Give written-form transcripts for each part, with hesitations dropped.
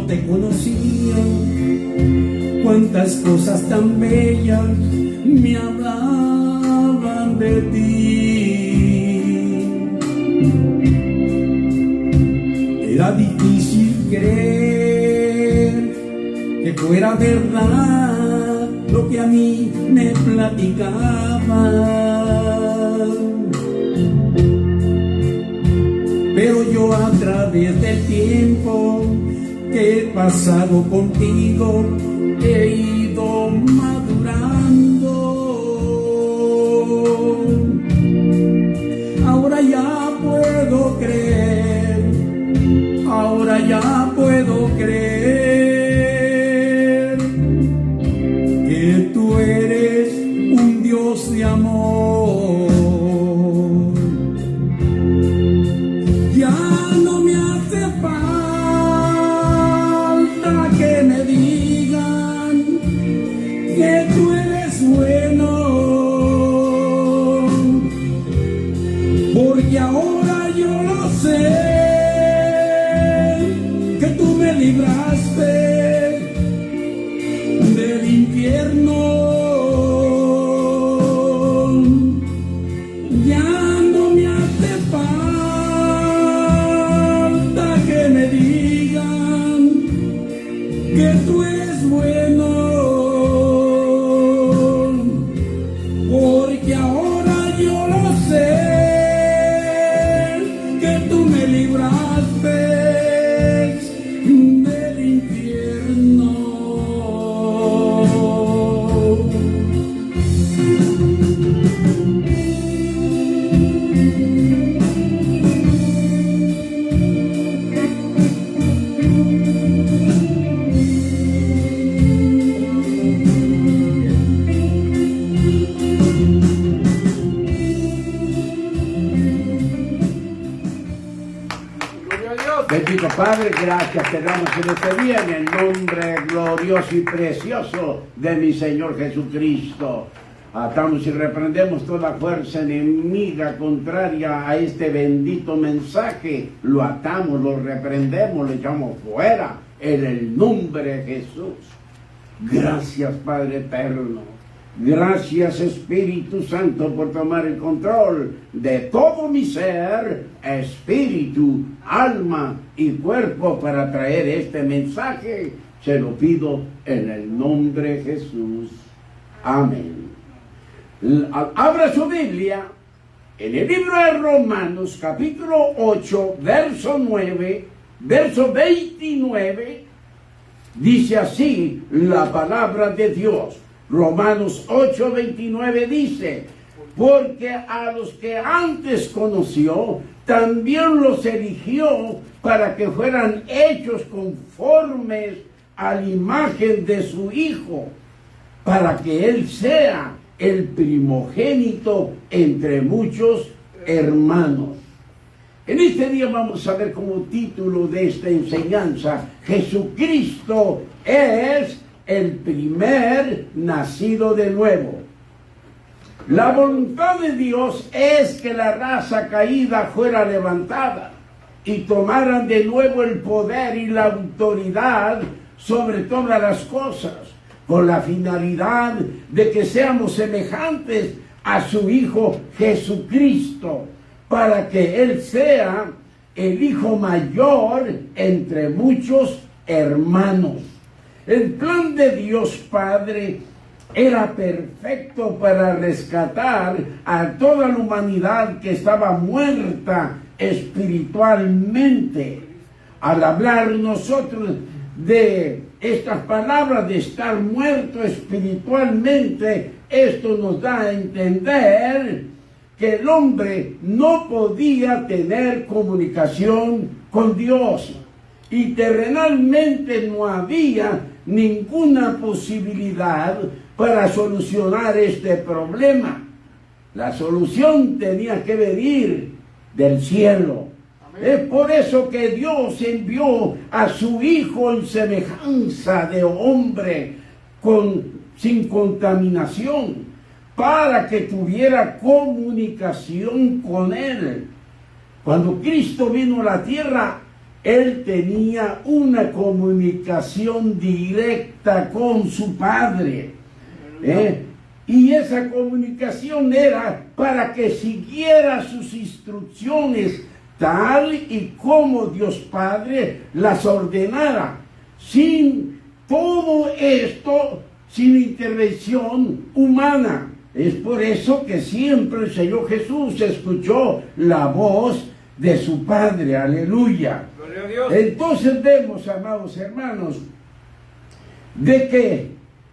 te conocía, cuántas cosas tan bellas me hablaban de ti. Era difícil creer que fuera verdad lo que a mí me platicaban. Pero yo a través del tiempo que he pasado contigo he ido madurando. Ahora ya puedo creer, ahora ya puedo creer que tú eres un Dios de amor. Ya no me hace falta que me digan que tú eres bueno, porque ahora yo lo sé, que tú me libraste del infierno. Ya no me hace falta que me digan que tú eres bueno, porque ahora yo lo sé, que tú me libraste del infierno. Bendito Padre, gracias te damos en este día en el nombre glorioso y precioso de mi Señor Jesucristo. Atamos y reprendemos toda fuerza enemiga contraria a este bendito mensaje. Lo atamos, lo reprendemos, lo echamos fuera en el nombre de Jesús. Gracias Padre eterno. Gracias Espíritu Santo por tomar el control de todo mi ser, espíritu, alma y cuerpo para traer este mensaje. Se lo pido en el nombre de Jesús. Amén. Abra su Biblia en el libro de Romanos capítulo 8, verso 9, verso 29. Dice así la palabra de Dios. Romanos 8, 29 dice: porque a los que antes conoció, también los eligió para que fueran hechos conformes a la imagen de su Hijo, para que Él sea el primogénito entre muchos hermanos. En este día vamos a ver como título de esta enseñanza: Jesucristo es el primer nacido de nuevo. La voluntad de Dios es que la raza caída fuera levantada y tomaran de nuevo el poder y la autoridad sobre todas las cosas, con la finalidad de que seamos semejantes a su Hijo Jesucristo, para que Él sea el hijo mayor entre muchos hermanos. El plan de Dios Padre era perfecto para rescatar a toda la humanidad que estaba muerta espiritualmente. Al hablar nosotros de estas palabras de estar muerto espiritualmente, esto nos da a entender que el hombre no podía tener comunicación con Dios y terrenalmente no había ninguna posibilidad para solucionar este problema. La solución tenía que venir del cielo. Amén. Es por eso que Dios envió a su Hijo en semejanza de hombre, sin contaminación, para que tuviera comunicación con Él. Cuando Cristo vino a la tierra, Él tenía una comunicación directa con su Padre. Y esa comunicación era para que siguiera sus instrucciones tal y como Dios Padre las ordenara. Sin todo esto, sin intervención humana. Es por eso que siempre el Señor Jesús escuchó la voz de su Padre. Aleluya. Gloria a Dios. Entonces vemos, amados hermanos, de que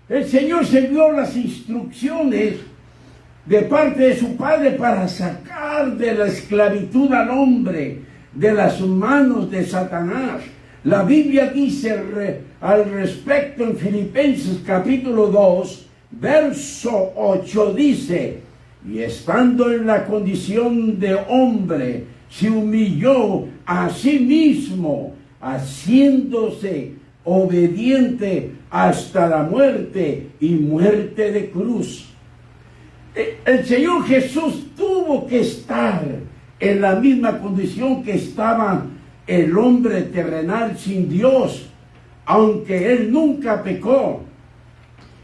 el Señor se dio las instrucciones de parte de su Padre para sacar de la esclavitud al hombre, de las manos de Satanás. La Biblia dice al respecto en Filipenses capítulo 2, verso 8, dice: y estando en la condición de hombre, se humilló a sí mismo, haciéndose obediente hasta la muerte y muerte de cruz. El Señor Jesús tuvo que estar en la misma condición que estaba el hombre terrenal sin Dios, aunque Él nunca pecó.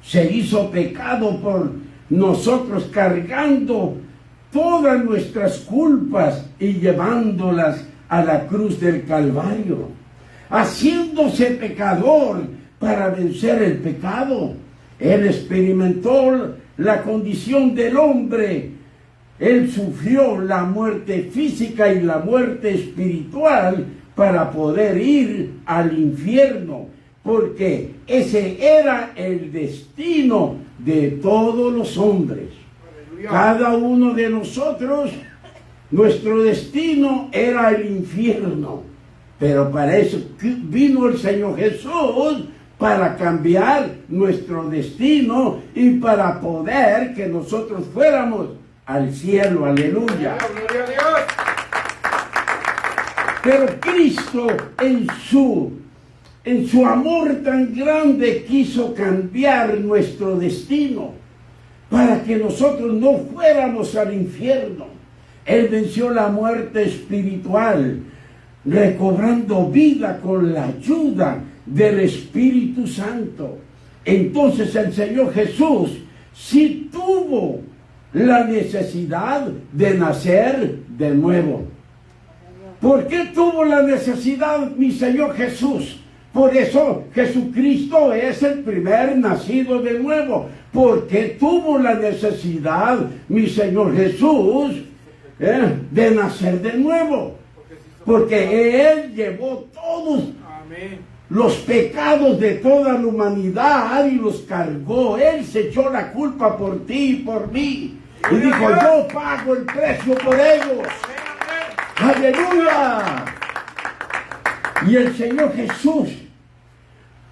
Se hizo pecado por nosotros, cargando todas nuestras culpas y llevándolas a la cruz del Calvario, haciéndose pecador para vencer el pecado. Él experimentó la condición del hombre. Él sufrió la muerte física y la muerte espiritual para poder ir al infierno, porque ese era el destino de todos los hombres. Cada uno de nosotros, nuestro destino era el infierno. Pero para eso vino el Señor Jesús, para cambiar nuestro destino y para poder que nosotros fuéramos al cielo. Aleluya. Gloria a Dios. Pero Cristo en su amor tan grande quiso cambiar nuestro destino para que nosotros no fuéramos al infierno. Él venció la muerte espiritual, recobrando vida con la ayuda del Espíritu Santo. Entonces el Señor Jesús sí tuvo la necesidad de nacer de nuevo. ¿Por qué tuvo la necesidad mi Señor Jesús? Por eso Jesucristo es el primer nacido de nuevo. ¿Por qué tuvo la necesidad mi Señor Jesús de nacer de nuevo? Porque Él llevó todos los pecados de toda la humanidad y los cargó. Él se echó la culpa por ti y por mí. Y dijo: yo pago el precio por ellos. ¡Aleluya! Y el Señor Jesús,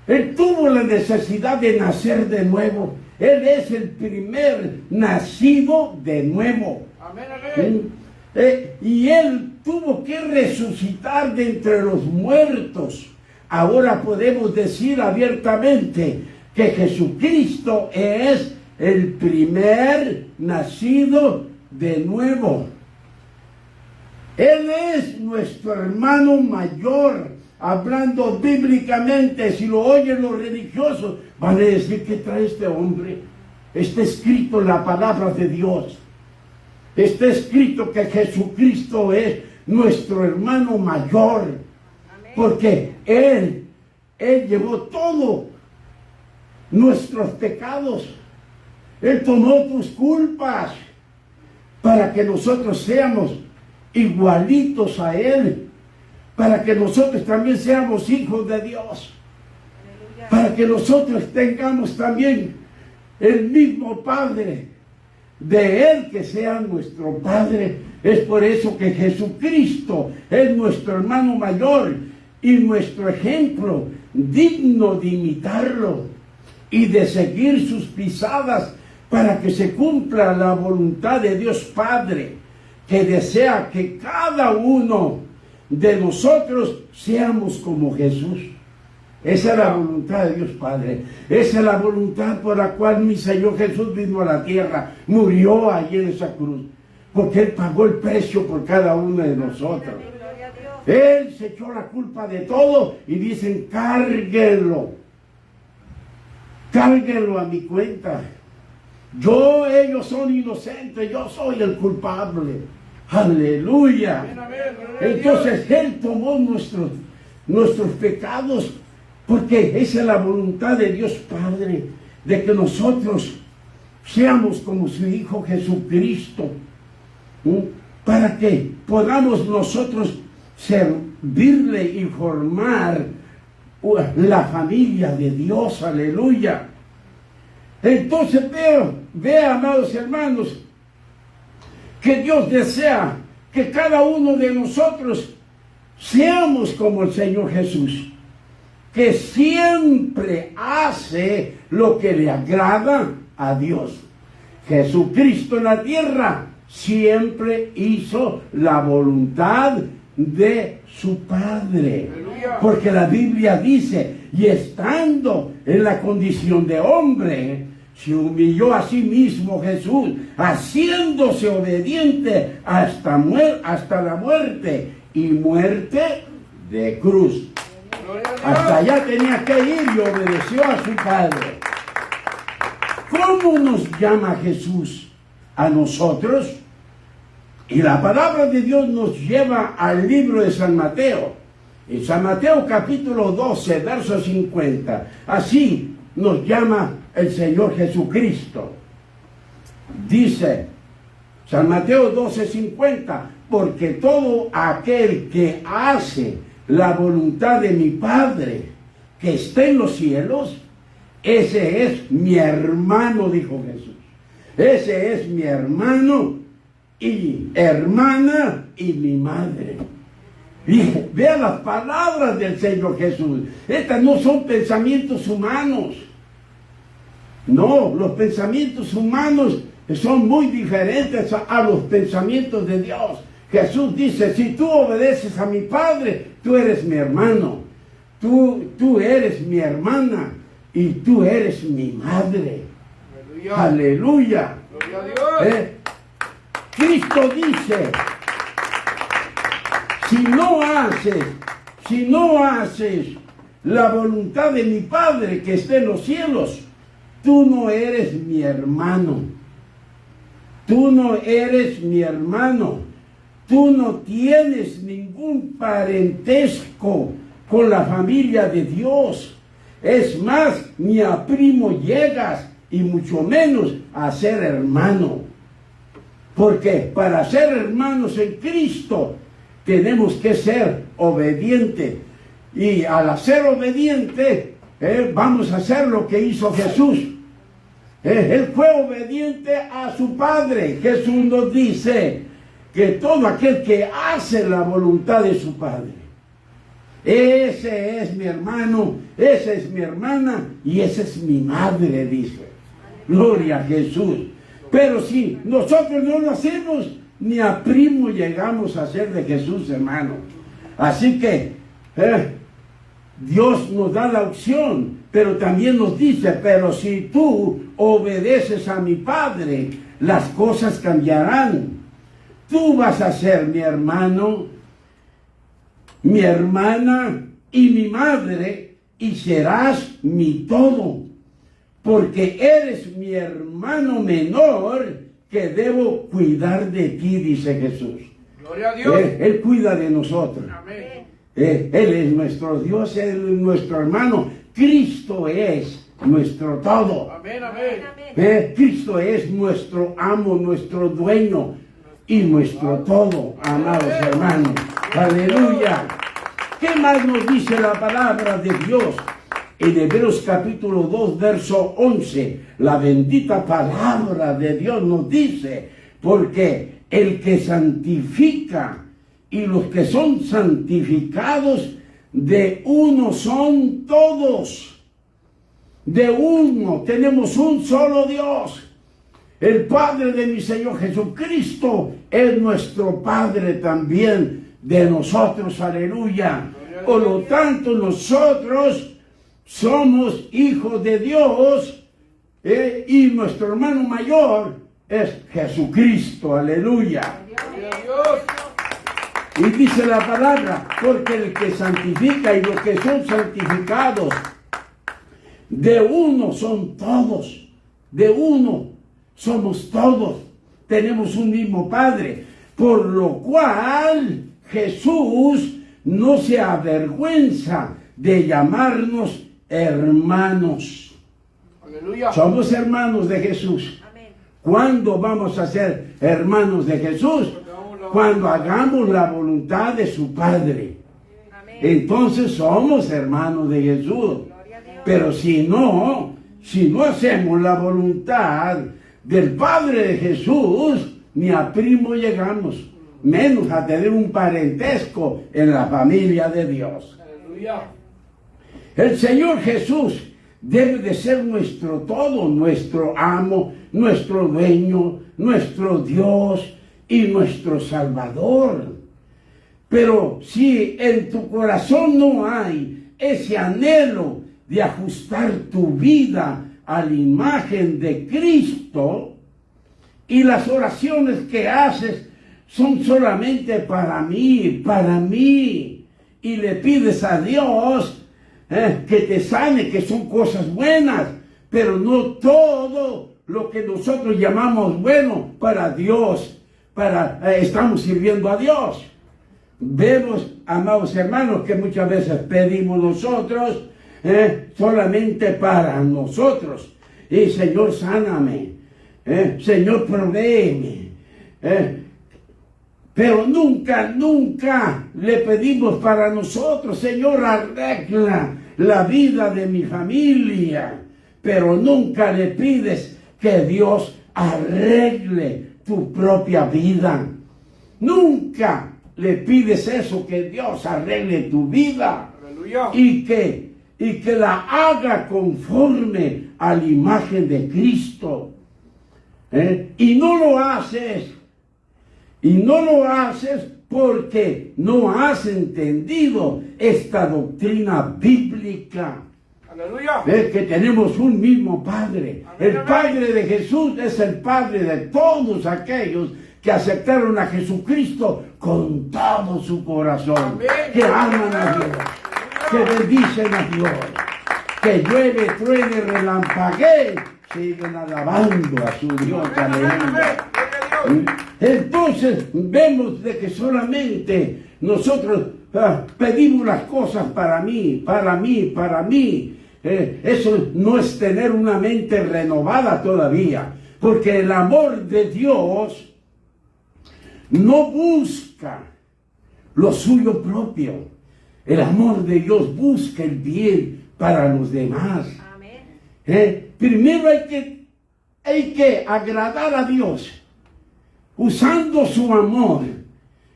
Él tuvo la necesidad de nacer de nuevo. Él es el primer nacido de nuevo. Amén. Y Él tuvo que resucitar de entre los muertos. Ahora podemos decir abiertamente que Jesucristo es el primer nacido de nuevo. Él es nuestro hermano mayor. Hablando bíblicamente, si lo oyen los religiosos, van a decir: ¿qué trae este hombre? Está escrito en la palabra de Dios. Está escrito que Jesucristo es nuestro hermano mayor. Amén. Porque Él llevó todos nuestros pecados. Él tomó tus culpas para que nosotros seamos igualitos a Él. Para que nosotros también seamos hijos de Dios. Aleluya. Para que nosotros tengamos también el mismo Padre. De Él que sea nuestro Padre. Es por eso que Jesucristo es nuestro hermano mayor y nuestro ejemplo, digno de imitarlo y de seguir sus pisadas, para que se cumpla la voluntad de Dios Padre, que desea que cada uno de nosotros seamos como Jesús. Esa es la voluntad de Dios Padre. Esa es la voluntad por la cual mi Señor Jesús vino a la tierra, murió allí en esa cruz, porque Él pagó el precio por cada uno de nosotros. Él se echó la culpa de todo y dicen, cárguenlo a mi cuenta. Ellos son inocentes, yo soy el culpable. Aleluya. Entonces Él tomó nuestros pecados, porque esa es la voluntad de Dios Padre, de que nosotros seamos como su Hijo Jesucristo, para que podamos nosotros servirle y formar la familia de Dios. Aleluya. Entonces vea, amados hermanos, que Dios desea que cada uno de nosotros seamos como el Señor Jesús, que siempre hace lo que le agrada a Dios. Jesucristo en la tierra siempre hizo la voluntad de su Padre. Porque la Biblia dice, y estando en la condición de hombre, se humilló a sí mismo Jesús, haciéndose obediente hasta la muerte, y muerte de cruz. Hasta allá tenía que ir y obedeció a su Padre. ¿Cómo nos llama Jesús a nosotros? Y la palabra de Dios nos lleva al libro de San Mateo. En San Mateo capítulo 12, verso 50. Así nos llama el Señor Jesucristo. Dice San Mateo 12, 50. Porque todo aquel que hace la voluntad de mi Padre que está en los cielos, ese es mi hermano, dijo Jesús. Ese es mi hermano y hermana y mi madre. Y vea las palabras del Señor Jesús. Estas no son pensamientos humanos. No, los pensamientos humanos son muy diferentes a los pensamientos de Dios. Jesús dice, si tú obedeces a mi Padre, tú eres mi hermano, tú eres mi hermana y tú eres mi madre. Aleluya. Aleluya. Gloria a Dios. Cristo dice, si no haces la voluntad de mi Padre que está en los cielos, tú no eres mi hermano. Tú no eres mi hermano. Tú no tienes ningún parentesco con la familia de Dios. Es más, ni a primo llegas y mucho menos a ser hermano. Porque para ser hermanos en Cristo tenemos que ser obedientes. Y al ser obediente, vamos a hacer lo que hizo Jesús. Él fue obediente a su Padre. Jesús nos dice que todo aquel que hace la voluntad de su Padre, ese es mi hermano, esa es mi hermana y esa es mi madre, dice. Gloria a Jesús. Pero si nosotros no lo hacemos, ni a primo llegamos a ser de Jesús, hermano. Así que Dios nos da la opción, pero también nos dice, pero si tú obedeces a mi Padre, las cosas cambiarán. Tú vas a ser mi hermano, mi hermana y mi madre, y serás mi todo, porque eres mi hermano menor que debo cuidar de ti, dice Jesús. Gloria a Dios. Él cuida de nosotros. Amén. Él es nuestro Dios, Él es nuestro hermano. Cristo es nuestro todo. Amén, amén. Cristo es nuestro amo, nuestro dueño y nuestro todo, amados hermanos. Aleluya. ¿Qué más nos dice la palabra de Dios? En Hebreos capítulo 2, verso 11, la bendita palabra de Dios nos dice, porque el que santifica y los que son santificados, de uno son todos. De uno, tenemos un solo Dios. El Padre de mi Señor Jesucristo es nuestro Padre también de nosotros, aleluya. Por lo tanto, nosotros somos hijos de Dios, y nuestro hermano mayor es Jesucristo, aleluya. Y dice la palabra, porque el que santifica y los que son santificados, de uno son todos, de uno somos todos, tenemos un mismo Padre, por lo cual Jesús no se avergüenza de llamarnos hermanos. Aleluya. Somos hermanos de Jesús. Amén. ¿Cuándo vamos a ser hermanos de Jesús? Cuando hagamos la voluntad de su Padre. Amén. Entonces somos hermanos de Jesús. Gloria a Dios. Pero si no hacemos la voluntad del Padre de Jesús, ni a primo llegamos, menos a tener un parentesco en la familia de Dios. Aleluya. El Señor Jesús debe de ser nuestro todo, nuestro amo, nuestro dueño, nuestro Dios y nuestro Salvador. Pero si en tu corazón no hay ese anhelo de ajustar tu vida a la imagen de Cristo, y las oraciones que haces son solamente para mí, y le pides a Dios que te sane, que son cosas buenas, pero no todo lo que nosotros llamamos bueno para Dios, estamos sirviendo a Dios. Vemos, amados hermanos, que muchas veces pedimos nosotros solamente para nosotros. Y Señor, sáname. Señor, provéeme. Pero nunca le pedimos para nosotros. Señor, arregla la vida de mi familia. Pero nunca le pides que Dios arregle tu propia vida. Nunca le pides eso, que Dios arregle tu vida. Aleluya. Y que la haga conforme a la imagen de Cristo. Y no lo haces porque no has entendido esta doctrina bíblica. Aleluya. Que tenemos un mismo Padre. Amén, El Padre de Jesús es el Padre de todos aquellos que aceptaron a Jesucristo con todo su corazón. Amén. Que aman a Dios, que bendicen a Dios, que llueve, truene, relampaguee, siguen alabando a su Dios. Aleluya. Entonces vemos de que solamente nosotros pedimos las cosas para mí. Eso no es tener una mente renovada todavía, porque el amor de Dios no busca lo suyo propio. El amor de Dios busca el bien para los demás. Amén. Primero hay que agradar a Dios usando su amor,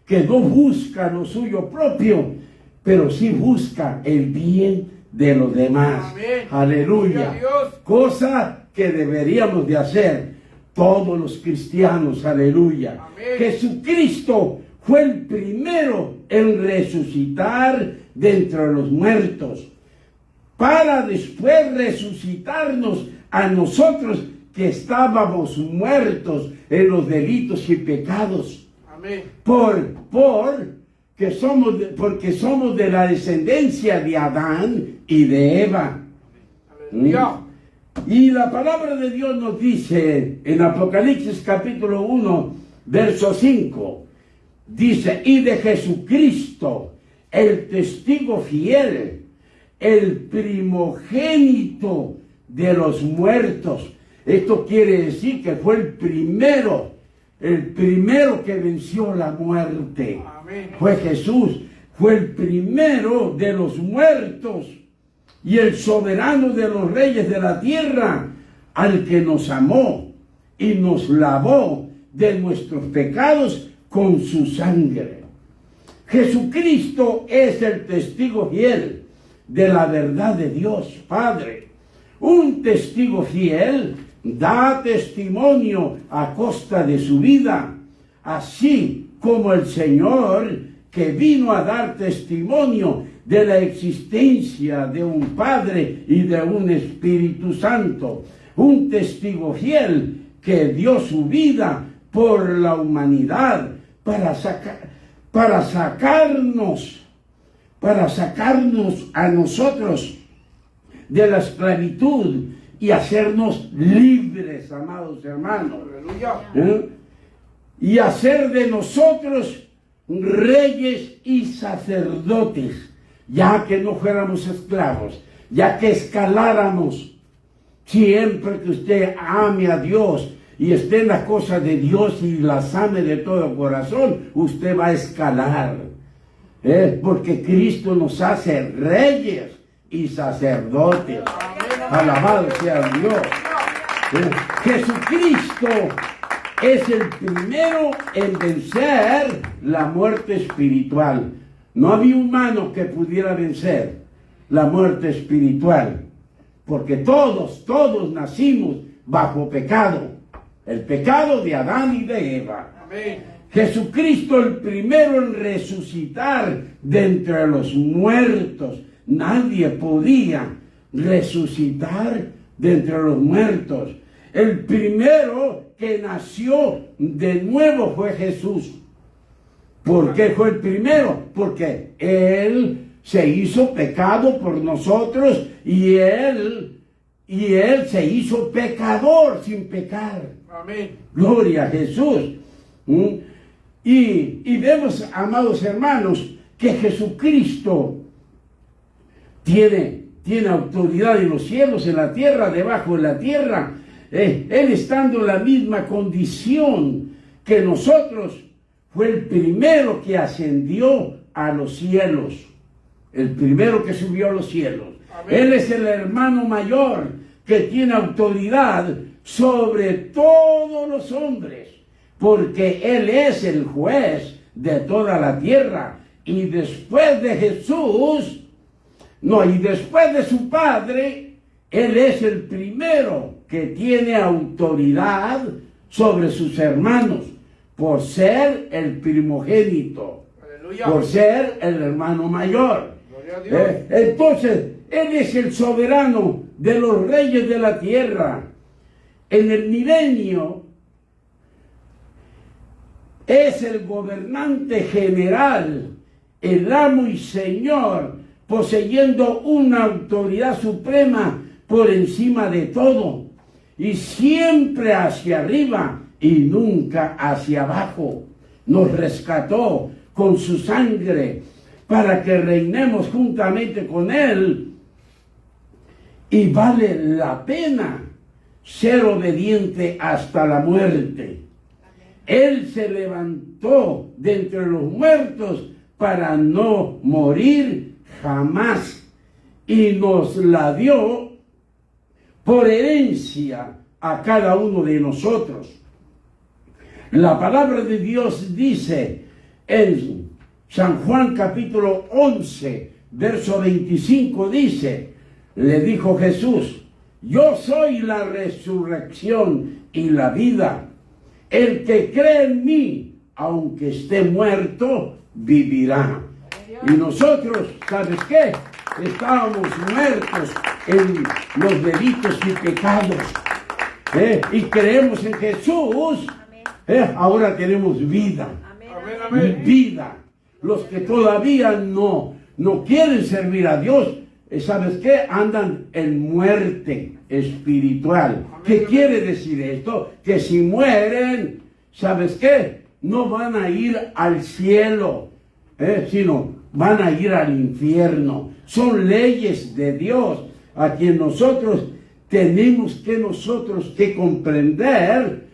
que no busca lo suyo propio, pero sí busca el bien de los demás. Amén. Aleluya. Gloria a Dios. Cosa que deberíamos de hacer todos los cristianos. Aleluya. Amén. Jesucristo fue el primero en resucitar de entre los muertos, para después resucitarnos a nosotros que estábamos muertos en los delitos y pecados. Amén. Porque somos de la descendencia de Adán y de Eva. Aleluya. Y la palabra de Dios nos dice en Apocalipsis capítulo 1, verso 5, dice: y de Jesucristo, el testigo fiel, el primogénito de los muertos. Esto quiere decir que fue el primero que venció la muerte. Amén. Fue Jesús, fue el primero de los muertos y el soberano de los reyes de la tierra, al que nos amó y nos lavó de nuestros pecados con su sangre. Jesucristo es el testigo fiel de la verdad de Dios Padre. Un testigo fiel da testimonio a costa de su vida, así como el Señor, que vino a dar testimonio de la existencia de un Padre y de un Espíritu Santo. Un testigo fiel que dio su vida por la humanidad para para sacarnos a nosotros de la esclavitud y hacernos libres, amados hermanos. Aleluya. Y hacer de nosotros reyes y sacerdotes, ya que no fuéramos esclavos, ya que escaláramos. Siempre que usted ame a Dios y esté en las cosas de Dios y las ame de todo corazón, usted va a escalar. Porque Cristo nos hace reyes y sacerdotes. Alabado sea Dios. Jesucristo es el primero en vencer la muerte espiritual. No había humano que pudiera vencer la muerte espiritual, porque todos nacimos bajo pecado, el pecado de Adán y de Eva. Amén. Jesucristo el primero en resucitar de entre los muertos. Nadie podía resucitar de entre los muertos. El primero que nació de nuevo fue Jesús. ¿Por qué fue el primero? Porque Él se hizo pecado por nosotros y Él se hizo pecador sin pecar. Amén. Gloria a Jesús. Y vemos, amados hermanos, que Jesucristo tiene autoridad en los cielos, en la tierra, debajo de la tierra. Él estando en la misma condición que nosotros, fue el primero que ascendió a los cielos. El primero que subió a los cielos. Amén. Él es el hermano mayor que tiene autoridad sobre todos los hombres, porque Él es el juez de toda la tierra. Y después de Jesús, y después de su Padre, Él es el primero que tiene autoridad sobre sus hermanos, por ser el primogénito, Aleluya. por ser el hermano mayor. Gloria a Dios. Entonces, Él es el soberano de los reyes de la tierra. En el milenio, es el gobernante general, el amo y señor, poseyendo una autoridad suprema por encima de todo, y siempre hacia arriba y nunca hacia abajo. Nos rescató con su sangre para que reinemos juntamente con Él, y vale la pena ser obediente hasta la muerte. Él se levantó de entre los muertos para no morir jamás, y nos la dio por herencia a cada uno de nosotros. La palabra de Dios dice en San Juan capítulo 11, verso 25, dice, le dijo Jesús: yo soy la resurrección y la vida. El que cree en mí, aunque esté muerto, vivirá. Y nosotros, ¿sabes qué? Estábamos muertos en los delitos y pecados. Y creemos en Jesús. Ahora tenemos vida. Amén, amén. Vida. Los que todavía no quieren servir a Dios, ¿sabes qué? Andan en muerte espiritual. ¿Qué quiere decir esto? Que si mueren, ¿sabes qué? No van a ir al cielo, sino van a ir al infierno. Son leyes de Dios a quien nosotros tenemos que comprender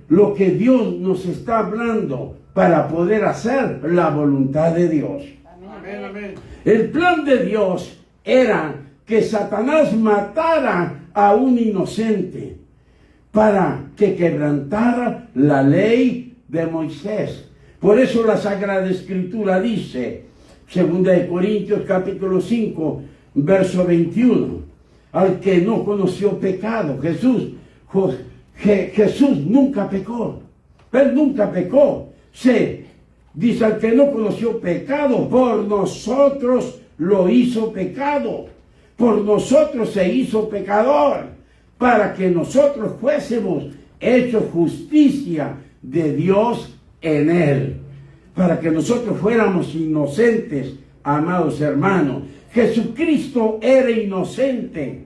lo que Dios nos está hablando para poder hacer la voluntad de Dios. Amén, amén. El plan de Dios era que Satanás matara a un inocente para que quebrantara la ley de Moisés. Por eso la Sagrada Escritura dice, 2 Corintios capítulo 5, verso 21, al que no conoció pecado, Jesús nunca pecó. Él nunca pecó. Dice, al que no conoció pecado, por nosotros lo hizo pecado. Por nosotros se hizo pecador, para que nosotros fuésemos hechos justicia de Dios en Él. para que nosotros fuéramos inocentes, amados hermanos. Jesucristo era inocente,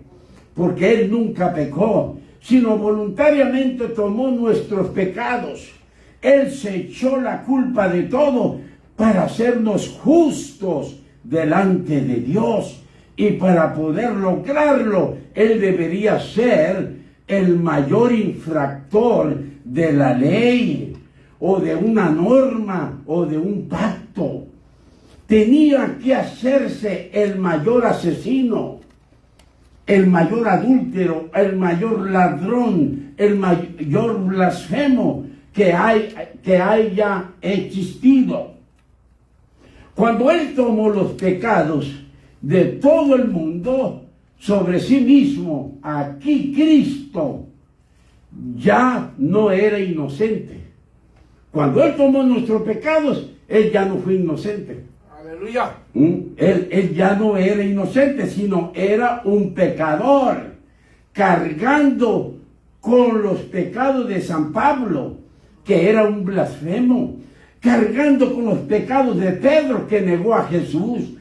porque Él nunca pecó, sino voluntariamente tomó nuestros pecados. Él se echó la culpa de todo para hacernos justos delante de Dios. Y para poder lograrlo, Él debería ser el mayor infractor de la ley, o de una norma, o de un pacto. Tenía que hacerse el mayor asesino, el mayor adúltero, el mayor ladrón, el mayor blasfemo que haya existido. Cuando Él tomó los pecados de todo el mundo sobre sí mismo, aquí Cristo ya no era inocente. Cuando Él tomó nuestros pecados, Él ya no fue inocente. Aleluya. Él ya no era inocente, sino era un pecador, cargando con los pecados de San Pablo, que era un blasfemo, cargando con los pecados de Pedro, que negó a Jesús,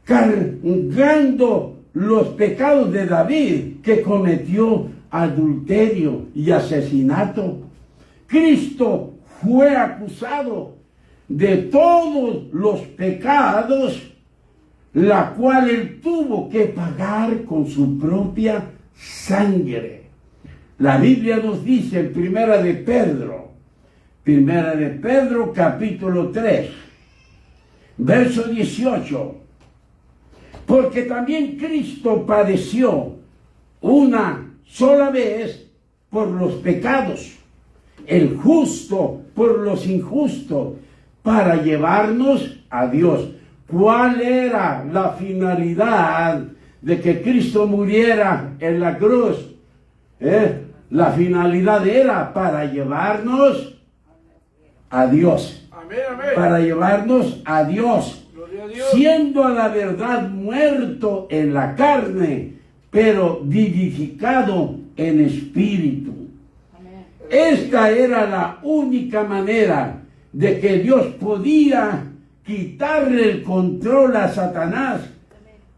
cargando los pecados de David, que cometió adulterio y asesinato. Cristo fue acusado de todos los pecados, la cual Él tuvo que pagar con su propia sangre. La Biblia nos dice en Primera de Pedro capítulo 3, verso 18, porque también Cristo padeció una sola vez por los pecados, el justo por los injustos, para llevarnos a Dios. ¿Cuál era la finalidad de que Cristo muriera en la cruz? La finalidad era para llevarnos a Dios. Amén, amén. Para llevarnos a Dios. Gloria a Dios. Siendo a la verdad muerto en la carne, pero vivificado en espíritu. Esta era la única manera de que Dios podía quitarle el control a Satanás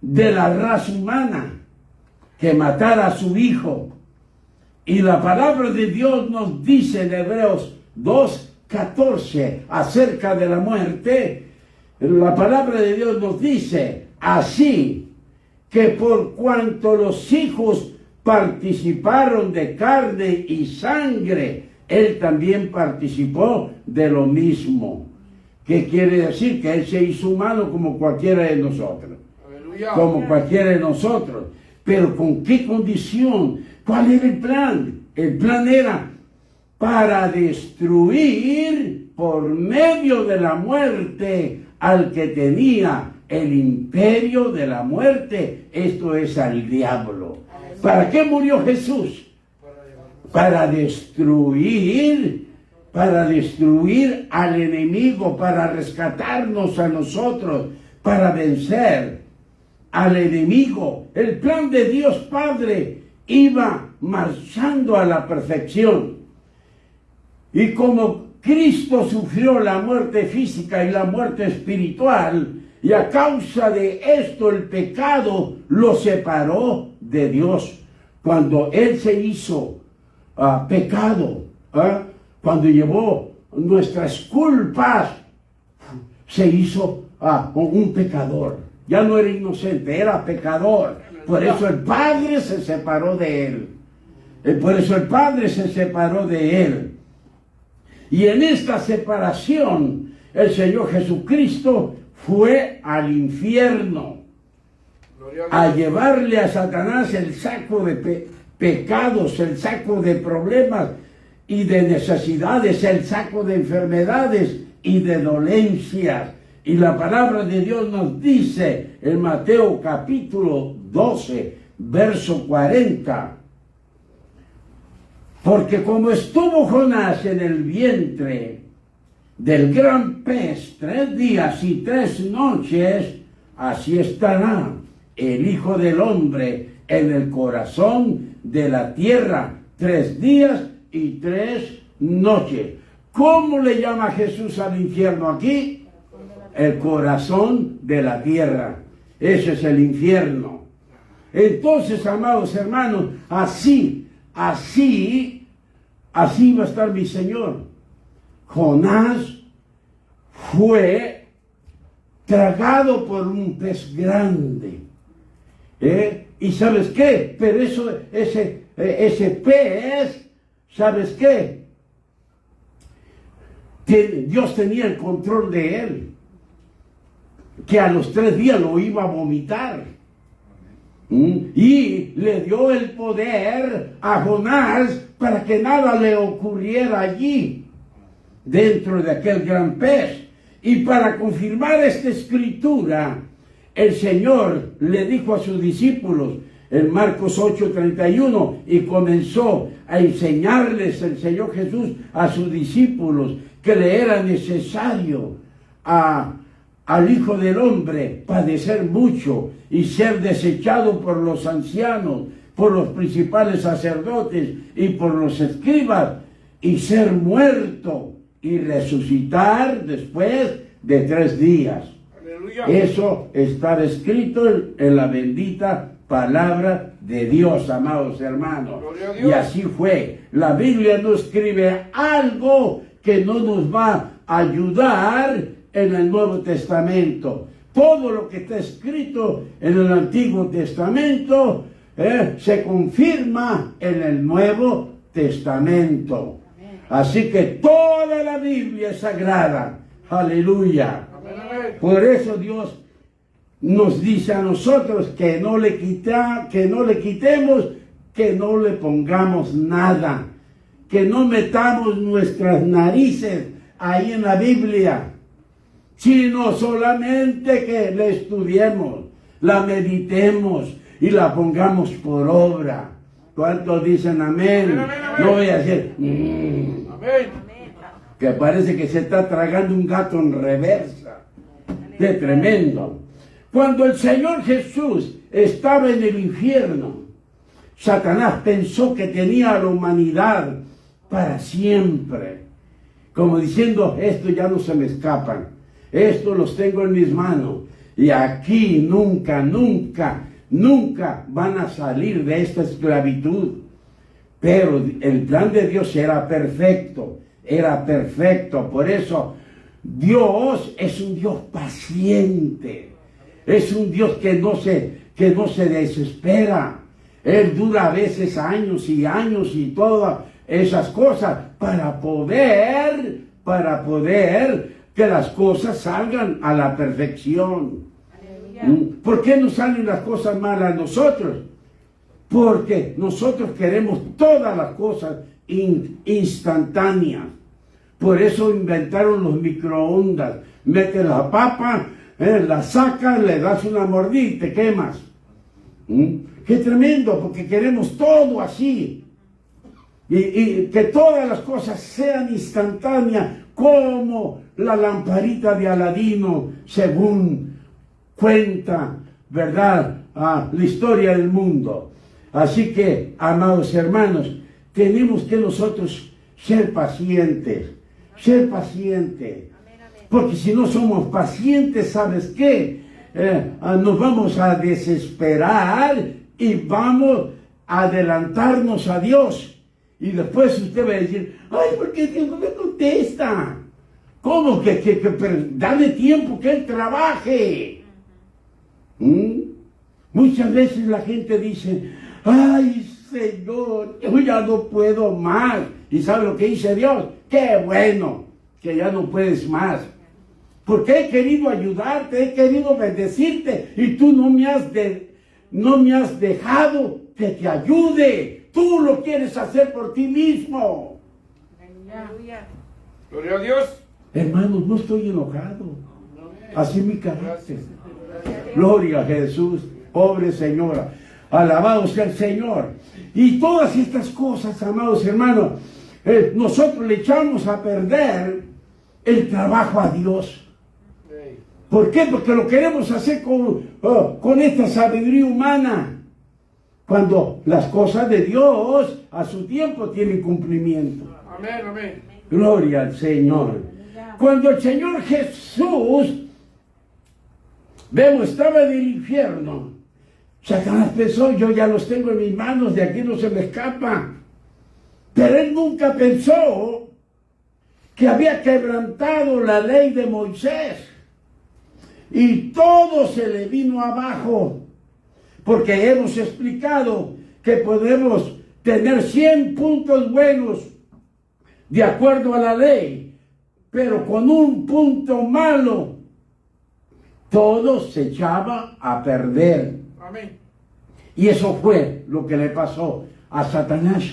de la raza humana, que matara a su hijo. Y la palabra de Dios nos dice en Hebreos 2:14 acerca de la muerte. La palabra de Dios nos dice así, que por cuanto los hijos participaron de carne y sangre, Él también participó de lo mismo. ¿Qué quiere decir? Que Él se hizo humano como cualquiera de nosotros. Aleluya. Como cualquiera de nosotros. Pero ¿con qué condición? ¿Cuál era el plan? El plan era para destruir por medio de la muerte al que tenía el imperio de la muerte, esto es al diablo. ¿Para qué murió Jesús? Para destruir al enemigo, para rescatarnos a nosotros, para vencer al enemigo. El plan de Dios Padre iba marchando a la perfección. Y como Cristo sufrió la muerte física y la muerte espiritual, y a causa de esto el pecado lo separó de Dios. Cuando Él se hizo pecado, cuando llevó nuestras culpas, se hizo un pecador. Ya no era inocente, era pecador. Por eso el Padre se separó de Él. Por eso el Padre se separó de Él. Y en esta separación, el Señor Jesucristo fue al infierno a llevarle a Satanás el saco de pecados, el saco de problemas y de necesidades, el saco de enfermedades y de dolencias. Y la palabra de Dios nos dice en Mateo capítulo 12, verso 40, porque como estuvo Jonás en el vientre del gran pez 3 días y 3 noches, así estará el Hijo del Hombre en el corazón de la tierra 3 días y 3 noches. ¿Cómo le llama Jesús al infierno aquí? El corazón de la tierra. Ese es el infierno. Entonces, amados hermanos, así va a estar mi Señor. Jonás fue tragado por un pez grande. ¿Y sabes qué? Pero ese pez, ¿sabes qué? Dios tenía el control de él, que a los 3 días lo iba a vomitar. Y le dio el poder a Jonás para que nada le ocurriera allí, dentro de aquel gran pez. Y para confirmar esta escritura, el Señor le dijo a sus discípulos, en Marcos 8:31, y comenzó a enseñarles el Señor Jesús a sus discípulos que le era necesario al Hijo del Hombre padecer mucho y ser desechado por los ancianos, por los principales sacerdotes y por los escribas, y ser muerto y resucitar después de 3 días. Aleluya. Eso está escrito en la bendita palabra de Dios, amados hermanos. Gloria a Dios. Y así fue. La Biblia no escribe algo que no nos va a ayudar en el Nuevo Testamento. Todo lo que está escrito en el Antiguo Testamento se confirma en el Nuevo Testamento. Así que toda la Biblia es sagrada. Aleluya. Amén. Por eso Dios nos dice a nosotros que no le quitemos, que no le pongamos nada, que no metamos nuestras narices ahí en la Biblia, sino solamente que la estudiemos, la meditemos y la pongamos por obra. ¿Cuántos dicen amén? Amén, amén, amén. No voy a decir, Amén. que parece que se está tragando un gato en reversa. ¡Qué tremendo! Cuando el Señor Jesús estaba en el infierno, Satanás pensó que tenía a la humanidad para siempre, como diciendo, esto ya no se me escapan, esto los tengo en mis manos, y aquí nunca van a salir de esta esclavitud. Pero el plan de Dios era perfecto, por eso Dios es un Dios paciente, es un Dios que no se desespera. Él dura a veces años y años y todas esas cosas para poder que las cosas salgan a la perfección. ¿Por qué nos salen las cosas malas a nosotros? Porque nosotros queremos todas las cosas instantáneas. Por eso inventaron los microondas. Metes la papa, la sacas, le das una mordida y te quemas. ¡Qué tremendo! Porque queremos todo así. Y que todas las cosas sean instantáneas, como la lamparita de Aladino, según cuenta, ¿verdad?, la historia del mundo. Así que, amados hermanos, tenemos que nosotros ser pacientes. Porque si no somos pacientes, ¿sabes qué? Nos vamos a desesperar y vamos a adelantarnos a Dios. Y después usted va a decir, ay, ¿por qué Dios no me contesta? ¿Cómo pero dale tiempo que Él trabaje? Muchas veces la gente dice, ay, Señor, yo ya no puedo más. ¿Y sabe lo que dice Dios? ¡Qué bueno que ya no puedes más! Porque he querido ayudarte, he querido bendecirte, y tú no me has dejado que te ayude. Tú lo quieres hacer por ti mismo. Aleluya. Gloria a Dios. Hermanos, no estoy enojado. Así mi carácter. Gloria a Jesús. Pobre señora. Alabado sea el Señor. Y todas estas cosas, amados hermanos, nosotros le echamos a perder el trabajo a Dios. ¿Por qué? Porque lo queremos hacer con esta sabiduría humana, cuando las cosas de Dios a su tiempo tienen cumplimiento. Amén, amén. Gloria al Señor. Cuando el Señor Jesús, vemos, estaba en el infierno, Satanás pensó, yo ya los tengo en mis manos, de aquí no se me escapa. Pero él nunca pensó que había quebrantado la ley de Moisés. Y todo se le vino abajo. Porque hemos explicado que podemos tener 100 puntos buenos de acuerdo a la ley, pero con un punto malo, todo se echaba a perder. Amén. Y eso fue lo que le pasó a Satanás.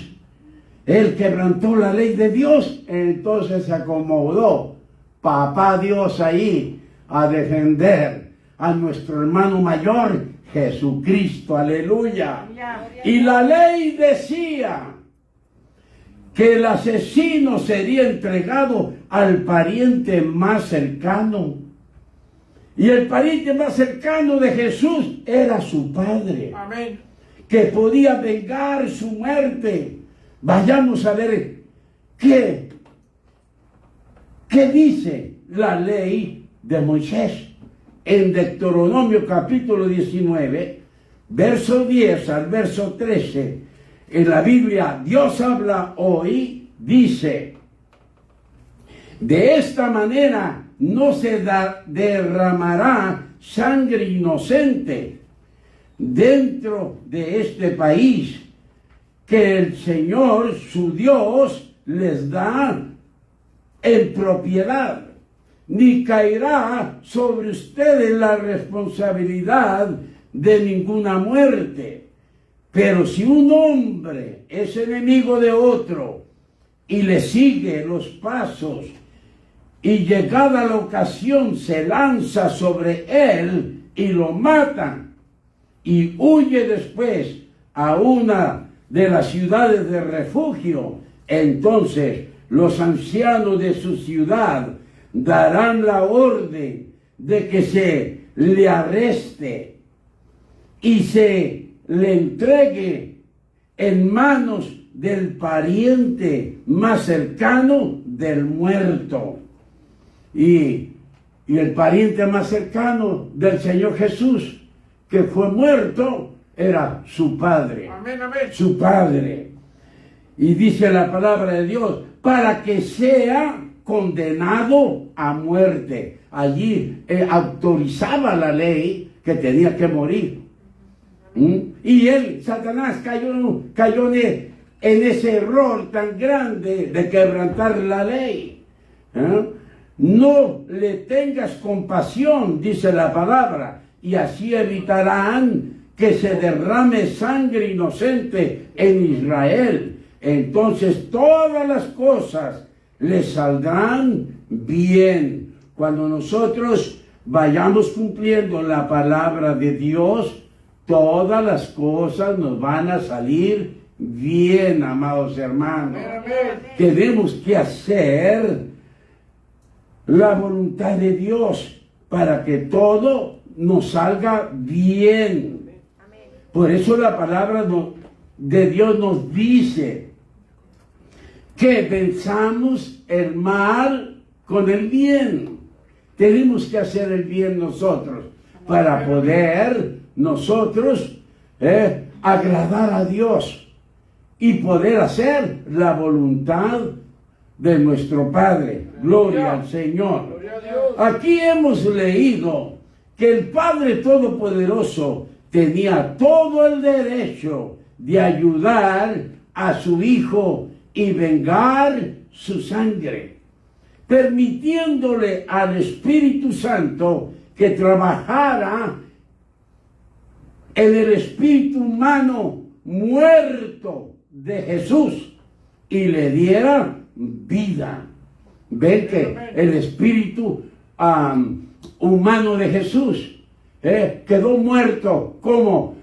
Él quebrantó la ley de Dios, entonces se acomodó Papá Dios ahí a defender a nuestro hermano mayor, Jesucristo, aleluya. Y la ley decía que el asesino sería entregado al pariente más cercano. Y el pariente más cercano de Jesús era su padre. Amén. Que podía vengar su muerte. Vayamos a ver qué dice la ley de Moisés. En Deuteronomio capítulo 19, verso 10 al verso 13, en la Biblia Dios habla hoy, dice: de esta manera no se derramará sangre inocente dentro de este país que el Señor su Dios les da en propiedad, ni caerá sobre ustedes la responsabilidad de ninguna muerte. Pero si un hombre es enemigo de otro y le sigue los pasos, y llegada la ocasión se lanza sobre él y lo matan, y huye después a una de las ciudades de refugio, entonces los ancianos de su ciudad darán la orden de que se le arreste y se le entregue en manos del pariente más cercano del muerto. Y el pariente más cercano del Señor Jesús, que fue muerto, era su padre. Amén, amén. Su padre. Y dice la palabra de Dios, para que sea condenado a muerte. Allí autorizaba la ley que tenía que morir. Y él, Satanás, cayó en ese error tan grande de quebrantar la ley. No le tengas compasión, dice la palabra, y así evitarán que se derrame sangre inocente en Israel. Entonces todas las cosas le saldrán bien. Cuando nosotros vayamos cumpliendo la palabra de Dios, todas las cosas nos van a salir bien, amados hermanos. Tenemos que hacer la voluntad de Dios para que todo nos salga bien. Por eso la palabra de Dios nos dice que venzamos el mal con el bien. Tenemos que hacer el bien nosotros para poder nosotros agradar a Dios y poder hacer la voluntad de nuestro Padre. Gloria al Señor. Gloria a Dios. Aquí hemos leído que el Padre Todopoderoso tenía todo el derecho de ayudar a su Hijo y vengar su sangre, permitiéndole al Espíritu Santo que trabajara en el espíritu humano muerto de Jesús y le diera vida. Ven que el espíritu humano de Jesús quedó muerto como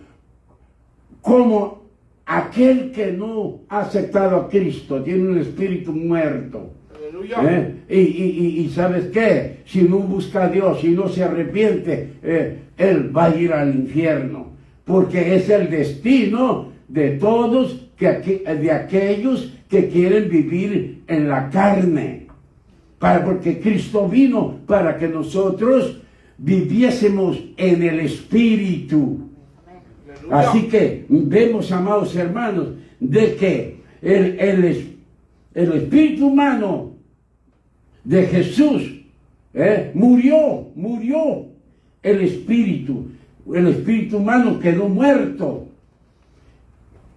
aquel que no ha aceptado a Cristo, tiene un espíritu muerto. Aleluya. Y ¿sabes qué? Si no busca a Dios, si no se arrepiente, él va a ir al infierno, porque es el destino de todos de aquellos que quieren vivir en la carne. Porque Cristo vino para que nosotros viviésemos en el Espíritu. Aleluya. Así que vemos, amados hermanos, de que el espíritu humano de Jesús murió el espíritu humano quedó muerto,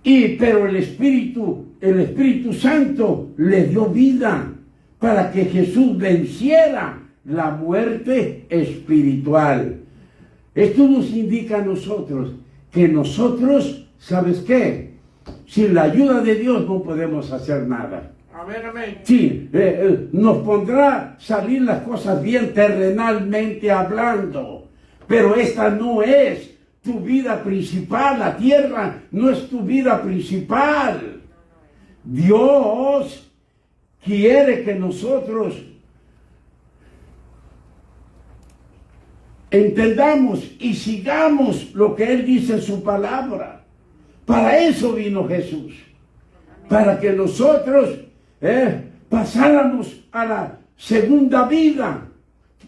pero el Espíritu Santo le dio vida para que Jesús venciera la muerte espiritual. Esto nos indica a nosotros que nosotros, ¿sabes qué? Sin la ayuda de Dios no podemos hacer nada. Amén, amén. Sí, nos pondrá salir las cosas bien terrenalmente hablando, pero esta no es tu vida principal. La tierra no es tu vida principal. Dios quiere que nosotros entendamos y sigamos lo que Él dice en su palabra. Para eso vino Jesús, para que nosotros pasáramos a la segunda vida,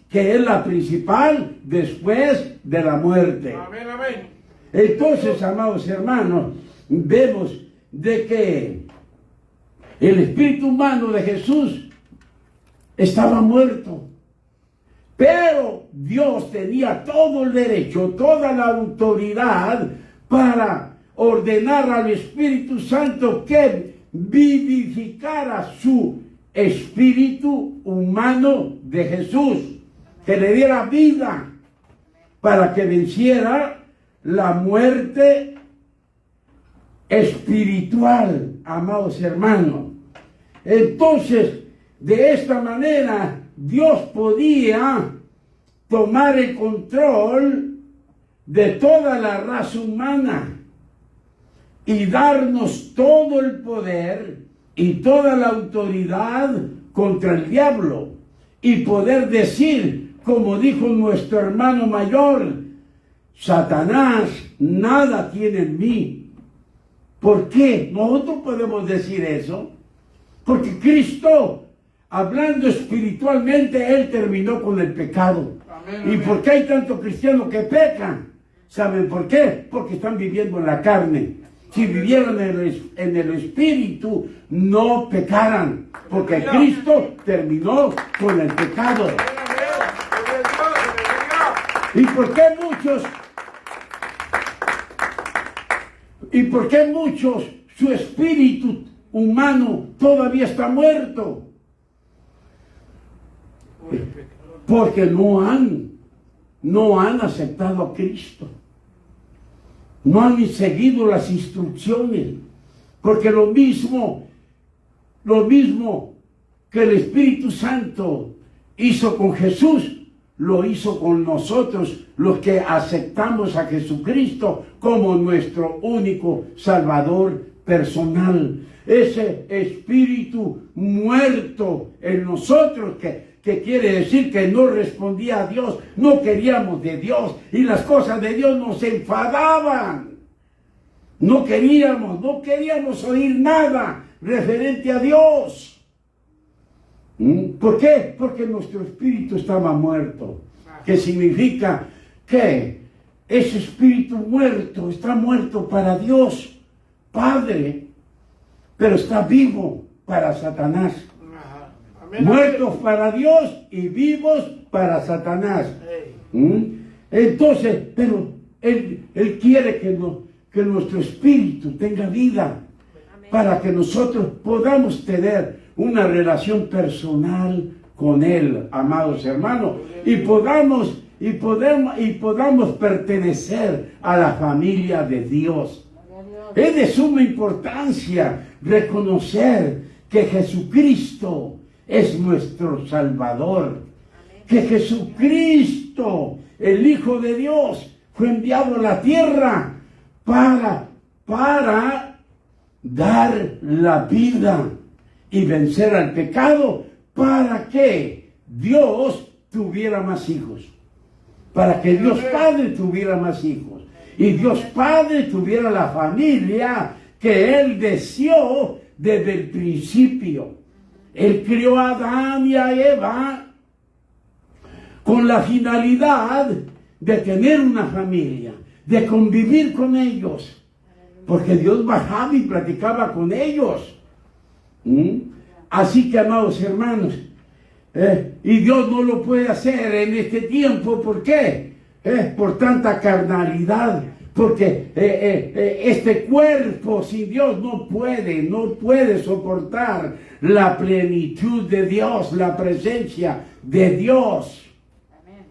que es la principal después de la muerte. Amén, amén. Entonces, amados hermanos, vemos de que el espíritu humano de Jesús estaba muerto, pero Dios tenía todo el derecho, toda la autoridad para ordenar al Espíritu Santo que vivificara su espíritu humano de Jesús, que le diera vida para que venciera la muerte espiritual, amados hermanos. Entonces, de esta manera, Dios podía tomar el control de toda la raza humana y darnos todo el poder y toda la autoridad contra el diablo, y poder decir, como dijo nuestro hermano mayor, Satanás nada tiene en mí. ¿Por qué nosotros podemos decir eso? Porque Cristo, hablando espiritualmente, Él terminó con el pecado. Amén, ¿Y amén. por qué hay tantos cristianos que pecan? ¿Saben por qué? Porque están viviendo en la carne. Si vivieran en el Espíritu, no pecaran, porque Cristo terminó con el pecado. ¿Y por qué muchos su espíritu humano todavía está muerto? Porque no han aceptado a Cristo. No han seguido las instrucciones. Porque lo mismo que el Espíritu Santo hizo con Jesús, lo hizo con nosotros, los que aceptamos a Jesucristo como nuestro único Salvador personal. Ese espíritu muerto en nosotros, que quiere decir que no respondía a Dios, no queríamos de Dios, y las cosas de Dios nos enfadaban. No queríamos oír nada referente a Dios. ¿Por qué? Porque nuestro espíritu estaba muerto. Que significa que ese espíritu muerto está muerto para Dios Padre, pero está vivo para Satanás. Amén, Muertos para Dios y vivos para Satanás. Entonces, pero Él quiere que nuestro espíritu tenga vida, para que nosotros podamos tener una relación personal con Él, amados hermanos, y podamos pertenecer a la familia de Dios. Es de suma importancia reconocer que Jesucristo es nuestro Salvador, que Jesucristo, el Hijo de Dios, fue enviado a la tierra para dar la vida y vencer al pecado, para que Dios tuviera más hijos, para que Dios Padre tuviera más hijos, y Dios Padre tuviera la familia que Él deseó desde el principio. Él crió a Adán y a Eva con la finalidad de tener una familia, de convivir con ellos, porque Dios bajaba y platicaba con ellos. Así que, amados hermanos, y Dios no lo puede hacer en este tiempo. ¿Por qué? Por tanta carnalidad, porque este cuerpo sin Dios no puede soportar la plenitud de Dios, la presencia de Dios. Amén.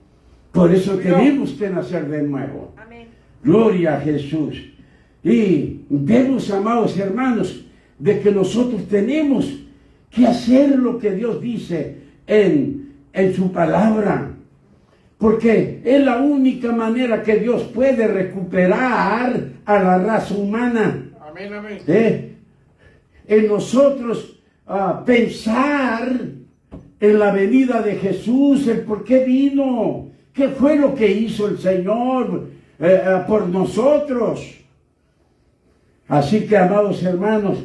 Por eso tenemos que nacer de nuevo. Amén. Gloria a Jesús. Y vemos, amados hermanos, de que nosotros tenemos que hacer lo que Dios dice en su palabra. Porque es la única manera que Dios puede recuperar a la raza humana. Amén, amén. En nosotros pensar en la venida de Jesús, el por qué vino, qué fue lo que hizo el Señor por nosotros. Así que, amados hermanos,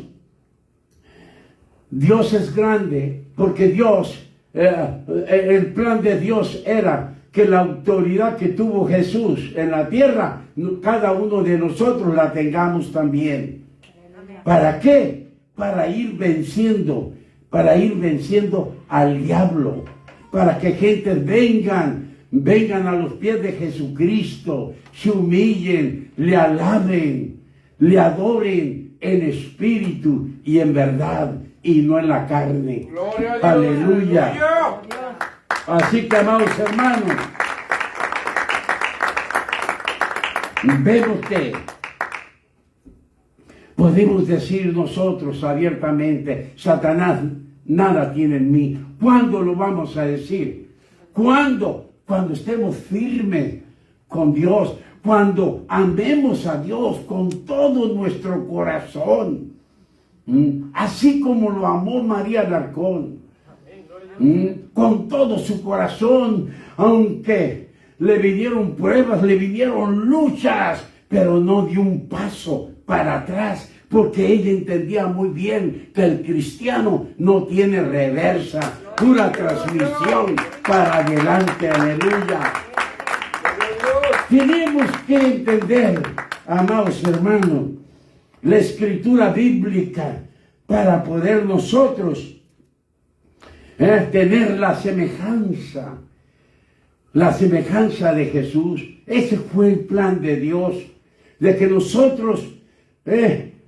Dios es grande, porque Dios, el plan de Dios era que la autoridad que tuvo Jesús en la tierra, cada uno de nosotros la tengamos también. ¿Para qué? Para ir venciendo al diablo, para que gentes vengan a los pies de Jesucristo, se humillen, le alaben, le adoren en espíritu y en verdad, y no en la carne. Gloria a Dios. Aleluya. Aleluya. Así que, amados hermanos, vemos que podemos decir nosotros abiertamente: Satanás nada tiene en mí. ¿Cuándo lo vamos a decir? ¿Cuándo? Cuando estemos firmes con Dios, cuando amemos a Dios con todo nuestro corazón, así como lo amó María Alarcón. Con todo su corazón, aunque le vinieron pruebas, le vinieron luchas, pero no dio un paso para atrás, porque ella entendía muy bien que el cristiano no tiene reversa, pura transmisión para adelante. Aleluya. Tenemos que entender, amados hermanos, la escritura bíblica para poder nosotros tener la semejanza de Jesús. Ese fue el plan de Dios, de que nosotros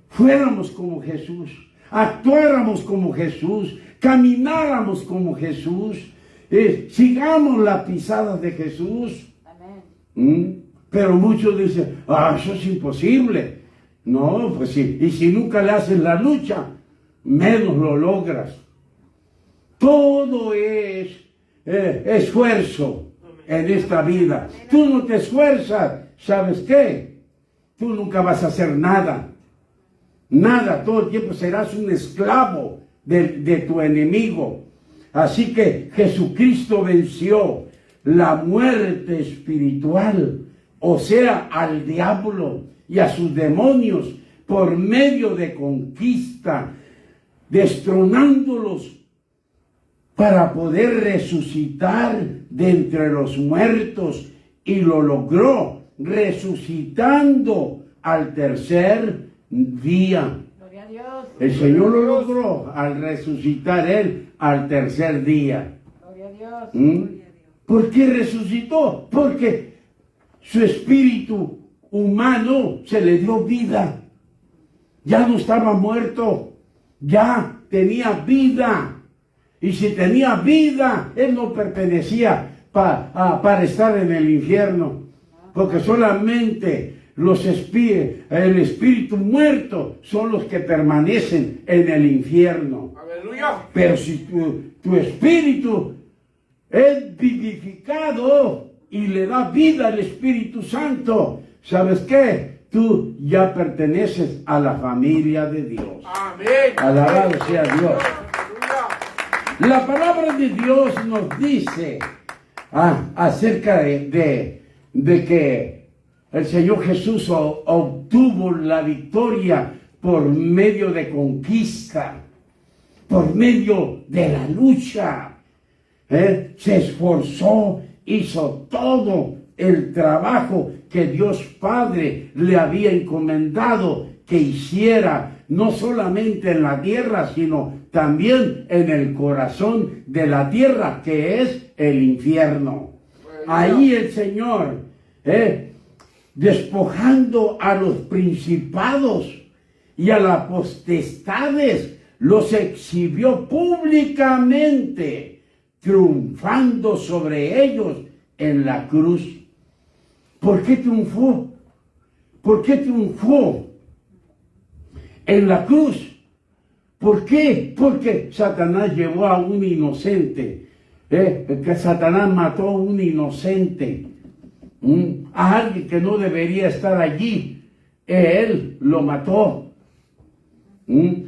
fuéramos como Jesús, actuáramos como Jesús, camináramos como Jesús, sigamos la pisada de Jesús. Amén. Pero muchos dicen: eso es imposible. No, pues sí, y si nunca le haces la lucha, menos lo logras. Todo es esfuerzo en esta vida. Tú no te esfuerzas, ¿sabes qué? Tú nunca vas a hacer nada. Nada, todo el tiempo serás un esclavo de tu enemigo. Así que Jesucristo venció la muerte espiritual, o sea, al diablo y a sus demonios, por medio de conquista, destronándolos, para poder resucitar de entre los muertos, y lo logró, resucitando al tercer día. Gloria a Dios. El Señor lo logró al resucitar Él al tercer día. Gloria a Dios. ¿Por qué resucitó? Porque su espíritu humano se le dio vida. Ya no estaba muerto, ya tenía vida. Y si tenía vida, él no pertenecía para estar en el infierno, porque solamente el espíritu muerto son los que permanecen en el infierno. Aleluya. Pero si tu espíritu es vivificado y le da vida al Espíritu Santo, ¿sabes qué? Tú ya perteneces a la familia de Dios. Amén. Alabado sea Dios. Aleluya. La palabra de Dios nos dice acerca de que el Señor Jesús obtuvo la victoria por medio de conquista, por medio de la lucha. Se esforzó, hizo todo el trabajo que Dios Padre le había encomendado que hiciera, no solamente en la tierra, sino también en el corazón de la tierra, que es el infierno. Ahí el Señor, despojando a los principados y a las potestades, los exhibió públicamente, triunfando sobre ellos en la cruz. ¿Por qué triunfó? ¿Por qué triunfó en la cruz? ¿Por qué? Porque Satanás llevó a un inocente. Que Satanás mató a un inocente. A alguien que no debería estar allí. Él lo mató.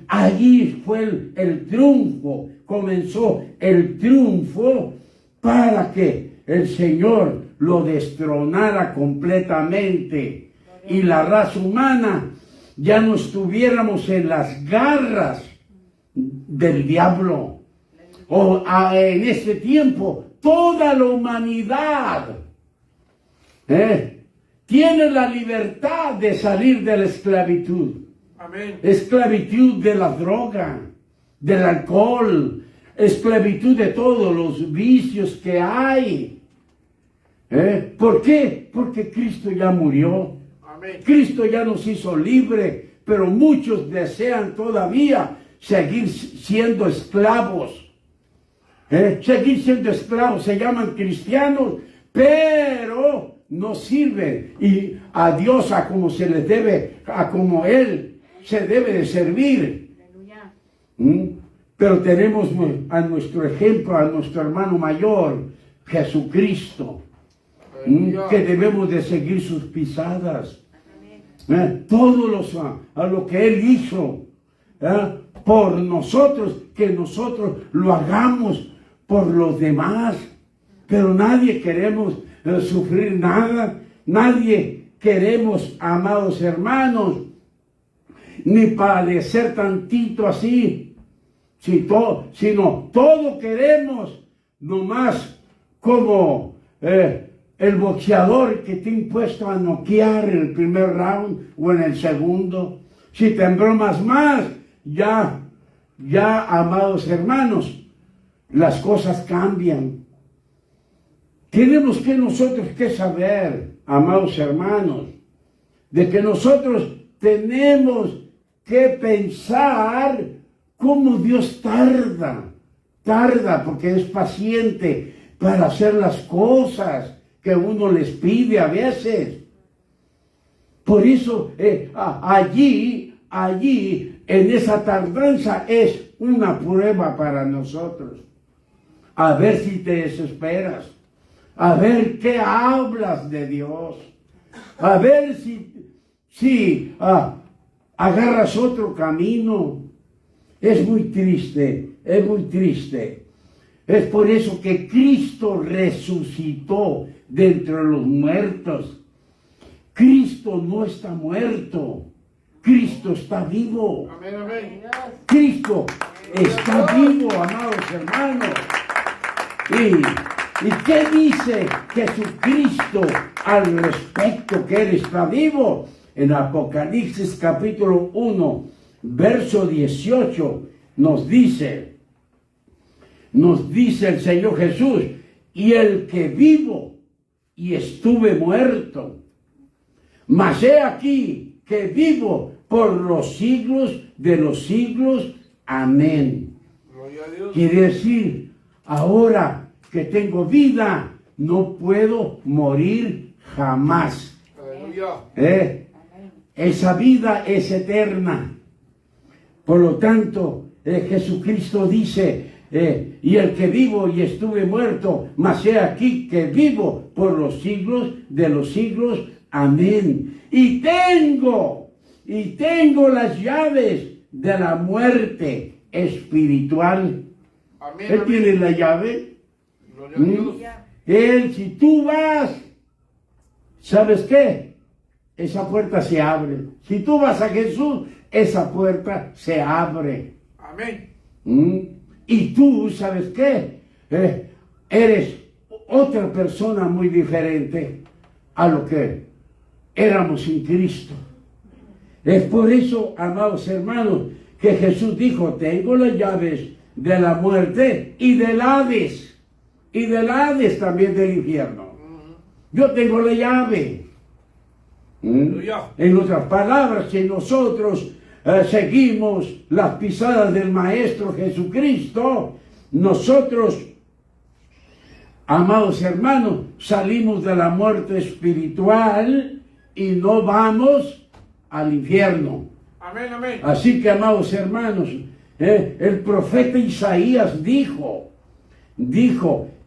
Allí fue el triunfo. Comenzó el triunfo para que el Señor lo destronara completamente y la raza humana ya no estuviéramos en las garras del diablo. En ese tiempo toda la humanidad tiene la libertad de salir de la esclavitud. Amén. Esclavitud de la droga, del alcohol, esclavitud de todos los vicios que hay. ¿Por qué? Porque Cristo ya murió. Amén. Cristo ya nos hizo libre, pero muchos desean todavía seguir siendo esclavos. Seguir siendo esclavos, se llaman cristianos, pero no sirven a Dios a como se les debe, a como Él se debe de servir. Pero tenemos a nuestro ejemplo, a nuestro hermano mayor, Jesucristo, que debemos de seguir sus pisadas. Todos a lo que Él hizo por nosotros, que nosotros lo hagamos por los demás. Pero nadie queremos sufrir nada, nadie queremos, amados hermanos, ni padecer tantito así, sino todo queremos, nomás como el boxeador que está impuesto a noquear en el primer round o en el segundo. Si te embromas más, ya, amados hermanos, las cosas cambian. Tenemos que nosotros que saber, amados hermanos, de que nosotros tenemos que pensar cómo Dios tarda porque es paciente para hacer las cosas que uno les pide a veces. Por eso allí en esa tardanza es una prueba para nosotros. A ver si te desesperas, a ver qué hablas de Dios, a ver si agarras otro camino. Es muy triste, es muy triste. Es por eso que Cristo resucitó de entre los muertos. Cristo no está muerto, Cristo está vivo. Amén, amén. Cristo está vivo, amados hermanos. ¿Y qué dice Jesucristo al respecto que Él está vivo? En Apocalipsis capítulo 1, verso 18, nos dice el Señor Jesús: y el que vivo y estuve muerto, mas he aquí que vivo por los siglos de los siglos. Amén. Gloria a Dios. Quiere decir, ahora que tengo vida, no puedo morir jamás. Aleluya. Esa vida es eterna. Por lo tanto, Jesucristo dice, y el que vivo y estuve muerto, mas he aquí que vivo por los siglos de los siglos. Amén. Y tengo las llaves de la muerte espiritual. Amén. Él Amén. tiene la llave. Gloria a Dios. Él, si tú vas, ¿sabes qué? esa puerta se abre. Si tú vas a Jesús, esa puerta se abre. Amén. Y tú, ¿sabes qué? Eres otra persona muy diferente a lo que éramos sin Cristo. Es por eso, amados hermanos, que Jesús dijo, tengo las llaves de la muerte y del Hades. Y del Hades también del infierno. Yo tengo la llave. En otras palabras, si nosotros seguimos las pisadas del Maestro Jesucristo, nosotros, amados hermanos, salimos de la muerte espiritual y no vamos al infierno. Amén, amén. Así que, amados hermanos, el profeta Isaías dijo,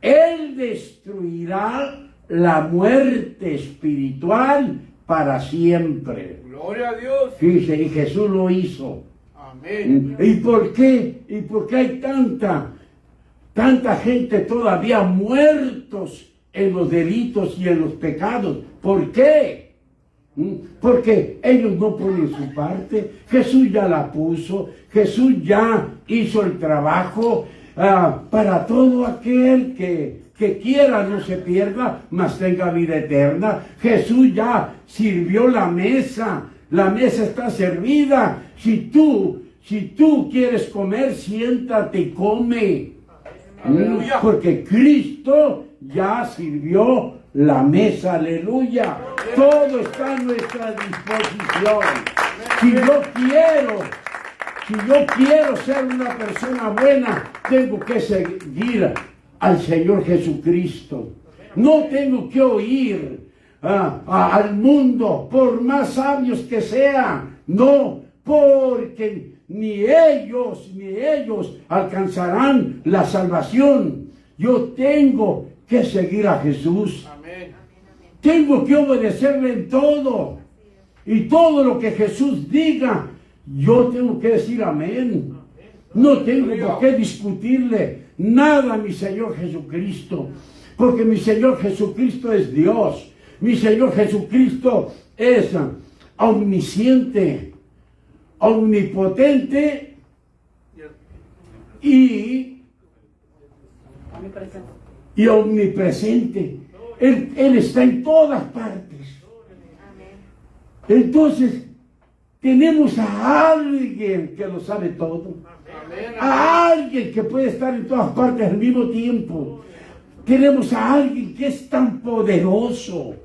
Él destruirá la muerte espiritual para siempre. Gloria a Dios. Fíjese, y Jesús lo hizo. Amén. ¿Y por qué? ¿Y por qué hay tanta gente todavía muertos en los delitos y en los pecados? ¿Por qué? Porque ellos no ponen su parte. Jesús ya la puso. Jesús ya hizo el trabajo para todo aquel que quiera no se pierda, mas tenga vida eterna. Jesús ya sirvió la mesa. La mesa está servida. Si tú quieres comer, siéntate y come. Aleluya. Porque Cristo ya sirvió la mesa, aleluya. Todo está a nuestra disposición. Si yo quiero ser una persona buena, tengo que seguir al Señor Jesucristo. No tengo que oír al mundo, por más sabios que sean. No, porque ni ellos alcanzarán la salvación. Yo tengo que seguir a Jesús. Amén. Tengo que obedecerle en todo. Y todo lo que Jesús diga, yo tengo que decir amén. No tengo por qué discutirle nada a mi Señor Jesucristo. Porque mi Señor Jesucristo es Dios. Mi Señor Jesucristo es omnisciente, omnipotente y omnipresente. Él está en todas partes. Entonces, tenemos a alguien que lo sabe todo. A alguien que puede estar en todas partes al mismo tiempo. Tenemos a alguien que es tan poderoso,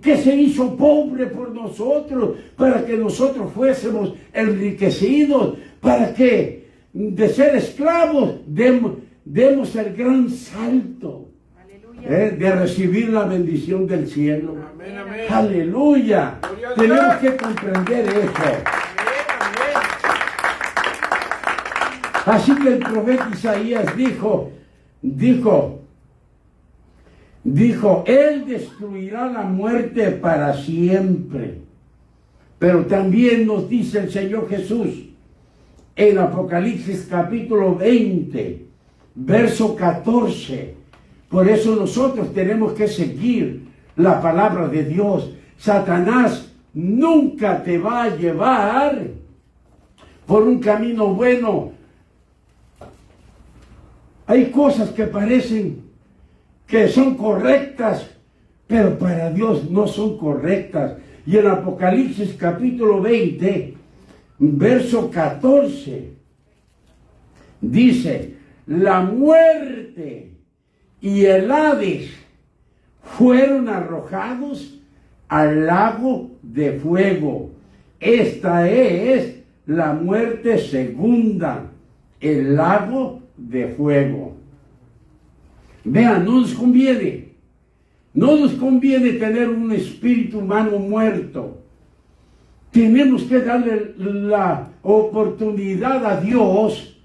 que se hizo pobre por nosotros, para que nosotros fuésemos enriquecidos, para que de ser esclavos demos el gran salto de recibir la bendición del cielo. Amén, amén. Aleluya. Gloria a Dios. Tenemos que comprender eso. Así que el profeta Isaías dijo, Él destruirá la muerte para siempre. Pero también nos dice el Señor Jesús en Apocalipsis capítulo 20, verso 14. Por eso nosotros tenemos que seguir la palabra de Dios. Satanás nunca te va a llevar por un camino bueno. Hay cosas que parecen que son correctas, pero para Dios no son correctas. Y en Apocalipsis capítulo 20, verso 14, dice, la muerte y el Hades fueron arrojados al lago de fuego. Esta es la muerte segunda, el lago de fuego. Vean, no nos conviene tener un espíritu humano muerto. Tenemos que darle la oportunidad a Dios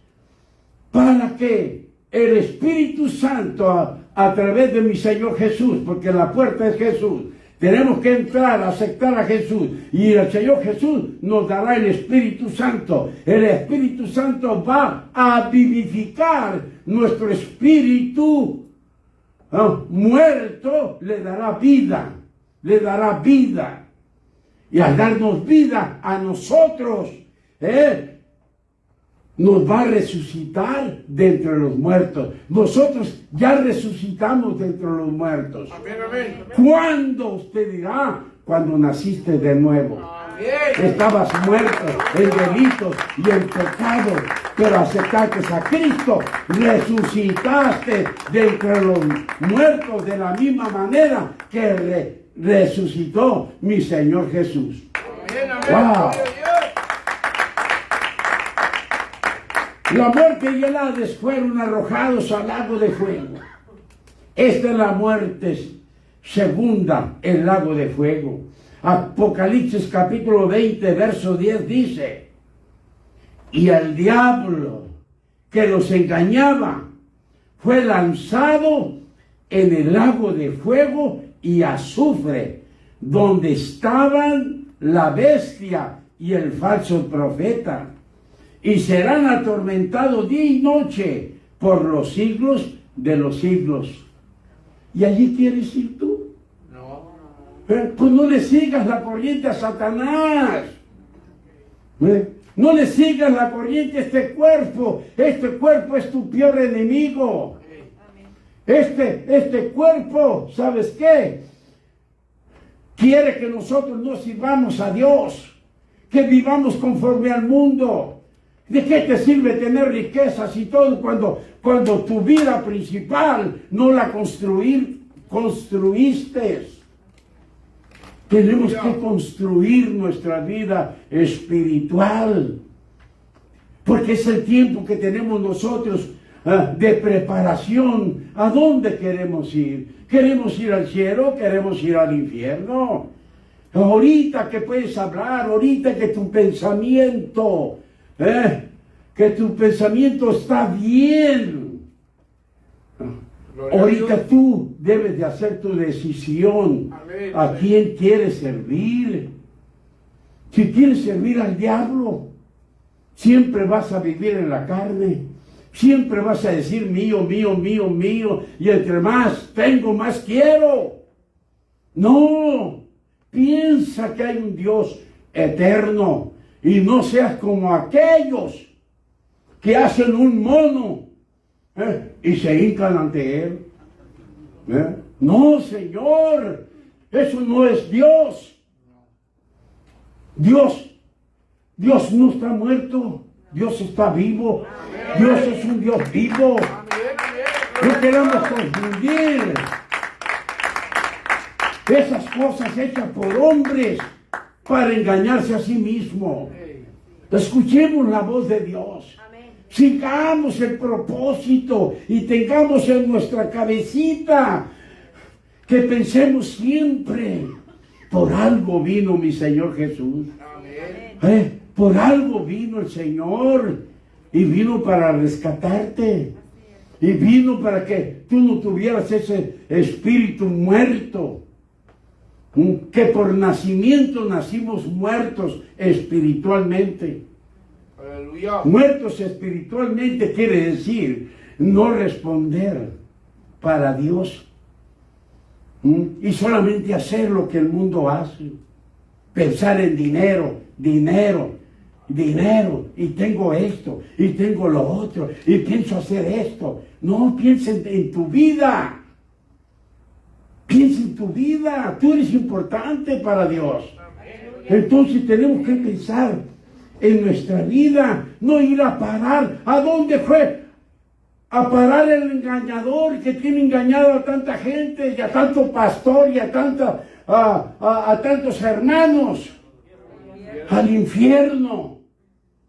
para que el Espíritu Santo a través de mi Señor Jesús, porque la puerta es Jesús, tenemos que entrar, aceptar a Jesús, y el Señor Jesús nos dará el Espíritu Santo. El Espíritu Santo va a vivificar nuestro espíritu muerto, le dará vida, Y al darnos vida a nosotros, nos va a resucitar de entre los muertos. Nosotros ya resucitamos de entre los muertos. Amén, amén. ¿Cuándo? Usted dirá, cuando naciste de nuevo. Amén. Estabas muerto en delitos y en pecados, pero aceptaste a Cristo, resucitaste de entre los muertos de la misma manera que resucitó mi Señor Jesús. Amén, amén. Wow. Gloria a Dios. La muerte y el Hades fueron arrojados al lago de fuego. Esta es la muerte segunda, el lago de fuego. Apocalipsis capítulo 20, verso 10 dice: y el diablo que los engañaba fue lanzado en el lago de fuego y azufre, donde estaban la bestia y el falso profeta, y serán atormentados día y noche por los siglos de los siglos. ¿Y allí quieres ir tú? No. Pues no le sigas la corriente a Satanás. No le sigas la corriente a este cuerpo. Este cuerpo es tu peor enemigo. Este cuerpo, ¿sabes qué? Quiere que nosotros no sirvamos a Dios, que vivamos conforme al mundo. ¿De qué te sirve tener riquezas y todo cuando tu vida principal no la construiste? Tenemos que construir nuestra vida espiritual, porque es el tiempo que tenemos nosotros de preparación. ¿A dónde queremos ir? ¿Queremos ir al cielo? ¿Queremos ir al infierno? Ahorita que puedes hablar, ahorita que tu pensamiento está bien. Ahorita tú debes de hacer tu decisión. Amén. ¿A quién quieres servir? Si quieres servir al diablo, siempre vas a vivir en la carne. Siempre vas a decir mío, mío, mío, mío. Y entre más tengo, más quiero. No, piensa que hay un Dios eterno. Y no seas como aquellos que hacen un mono y se hincan ante él. No, Señor, eso no es Dios. Dios no está muerto, Dios está vivo. Dios es un Dios vivo. No queremos confundir esas cosas hechas por hombres para engañarse a sí mismo. Escuchemos la voz de Dios. Sigamos el propósito y tengamos en nuestra cabecita que pensemos siempre: por algo vino mi Señor Jesús. Por algo vino el Señor, y vino para rescatarte, y vino para que tú no tuvieras ese espíritu muerto, que por nacimiento nacimos muertos espiritualmente. Aleluya. Muertos espiritualmente quiere decir no responder para Dios y solamente hacer lo que el mundo hace. Pensar en dinero, dinero, dinero, y tengo esto, y tengo lo otro, y pienso hacer esto. No, piensa en tu vida. Piensa en tu vida. Tú eres importante para Dios. Entonces tenemos que pensar en nuestra vida, no ir a parar. ¿A dónde fue a parar el engañador que tiene engañado a tanta gente, y a tanto pastor, y a tantos hermanos? Al infierno.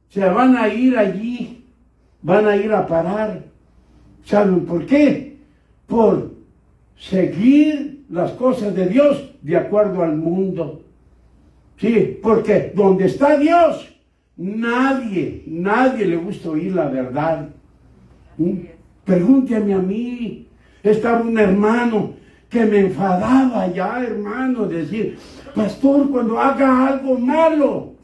Se van a ir allí, van a ir a parar. ¿Saben por qué? Por seguir las cosas de Dios de acuerdo al mundo. Sí, porque donde está Dios, nadie le gusta oír la verdad. Pregúntame a mí. Estaba un hermano que me enfadaba ya, hermano, decir: pastor, cuando haga algo malo,